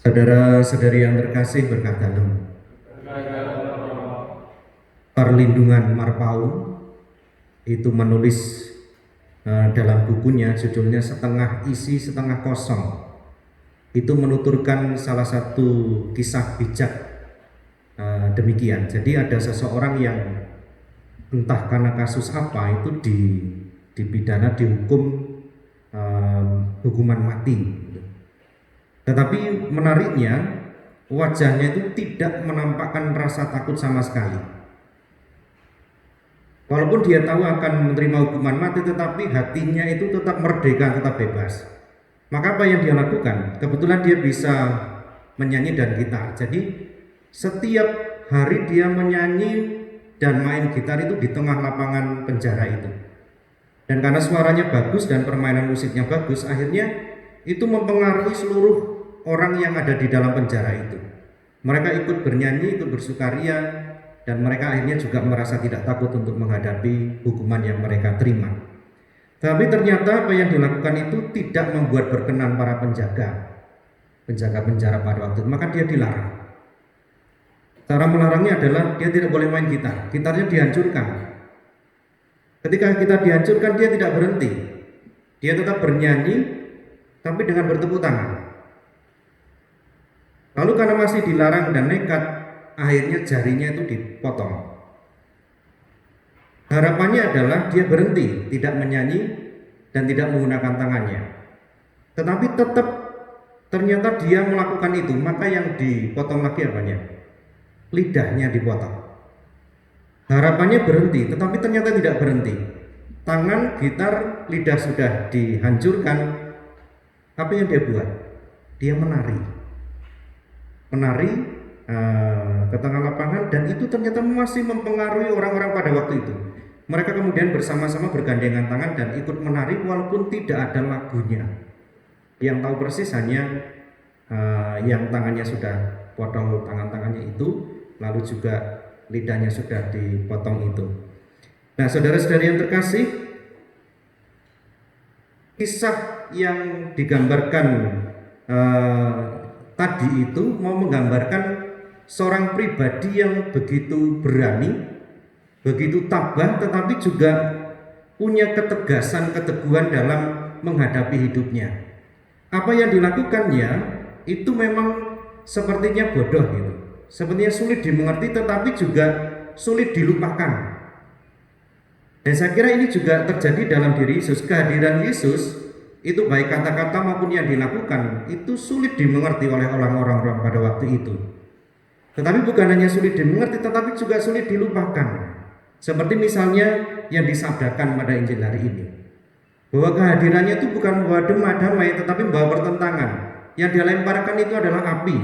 Saudara-saudari yang terkasih, berkat dalam perlindungan Marpaung itu menulis dalam bukunya, judulnya Setengah Isi Setengah Kosong, itu menuturkan salah satu kisah bijak demikian. Jadi ada seseorang yang entah karena kasus apa itu dipidana, dihukum hukuman mati. Tetapi menariknya, wajahnya itu tidak menampakkan rasa takut sama sekali. Walaupun dia tahu akan menerima hukuman mati, tetapi hatinya itu tetap merdeka, tetap bebas. Maka apa yang dia lakukan? Kebetulan dia bisa menyanyi dan gitar. Jadi setiap hari dia menyanyi dan main gitar itu di tengah lapangan penjara itu. Dan karena suaranya bagus dan permainan musiknya bagus, akhirnya itu mempengaruhi seluruh orang yang ada di dalam penjara itu. Mereka ikut bernyanyi, ikut bersukaria, dan mereka akhirnya juga merasa tidak takut untuk menghadapi hukuman yang mereka terima. Tapi ternyata apa yang dilakukan itu tidak membuat berkenan para penjaga penjara pada waktu itu, maka dia dilarang. Cara melarangnya adalah dia tidak boleh main gitar, gitarnya dihancurkan. Ketika kita dihancurkan, dia tidak berhenti, dia tetap bernyanyi, tapi dengan bertepuk tangan. Lalu karena masih dilarang dan nekat, akhirnya jarinya itu dipotong. Harapannya adalah dia berhenti, tidak menyanyi dan tidak menggunakan tangannya. Tetapi tetap ternyata dia melakukan itu, maka yang dipotong lagi apanya? Lidahnya dipotong. Harapannya berhenti, tetapi ternyata tidak berhenti. Tangan, gitar, lidah sudah dihancurkan. Apa yang dia buat? Dia menari ke tengah lapangan, dan itu ternyata masih mempengaruhi orang-orang pada waktu itu. Mereka kemudian bersama-sama bergandengan tangan dan ikut menari walaupun tidak ada lagunya. Yang tahu persis hanya yang tangannya sudah potong tangan-tangannya itu, lalu juga lidahnya sudah dipotong itu. Nah, saudara-saudari yang terkasih, kisah yang digambarkan tadi itu mau menggambarkan seorang pribadi yang begitu berani, begitu tabah, tetapi juga punya ketegasan, keteguhan dalam menghadapi hidupnya. Apa yang dilakukannya itu memang sepertinya bodoh gitu, sepertinya sulit dimengerti, tetapi juga sulit dilupakan. Dan saya kira ini juga terjadi dalam diri Yesus. Kehadiran Yesus itu baik kata-kata maupun yang dilakukan itu sulit dimengerti oleh orang-orang pada waktu itu. Tetapi bukan hanya sulit dimengerti, tetapi juga sulit dilupakan. Seperti misalnya yang disabdakan pada Injil hari ini, bahwa kehadirannya itu bukan membawa damai, tetapi membawa pertentangan. Yang dia lemparkan itu adalah api.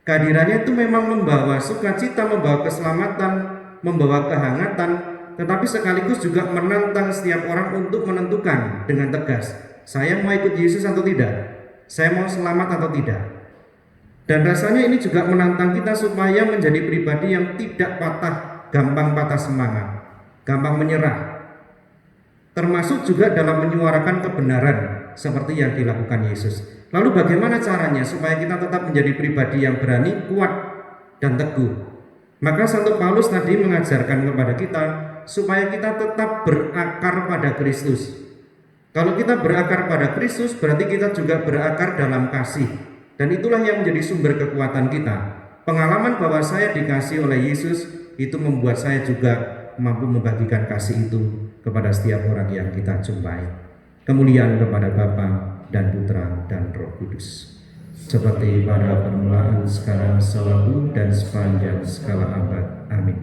Kehadirannya itu memang membawa sukacita, membawa keselamatan, membawa kehangatan, tetapi sekaligus juga menantang setiap orang untuk menentukan dengan tegas, saya mau ikut Yesus atau tidak, saya mau selamat atau tidak. Dan rasanya ini juga menantang kita supaya menjadi pribadi yang tidak gampang patah semangat, gampang menyerah, termasuk juga dalam menyuarakan kebenaran seperti yang dilakukan Yesus. Lalu bagaimana caranya supaya kita tetap menjadi pribadi yang berani, kuat, dan teguh? Maka Santo Paulus tadi mengajarkan kepada kita supaya kita tetap berakar pada Kristus. Kalau kita berakar pada Kristus, berarti kita juga berakar dalam kasih. Dan itulah yang menjadi sumber kekuatan kita. Pengalaman bahwa saya dikasih oleh Yesus itu membuat saya juga mampu membagikan kasih itu kepada setiap orang yang kita jumpai. Kemuliaan kepada Bapa dan Putra dan Roh Kudus, seperti pada permulaan, sekarang, selalu, dan sepanjang segala abad. Amin.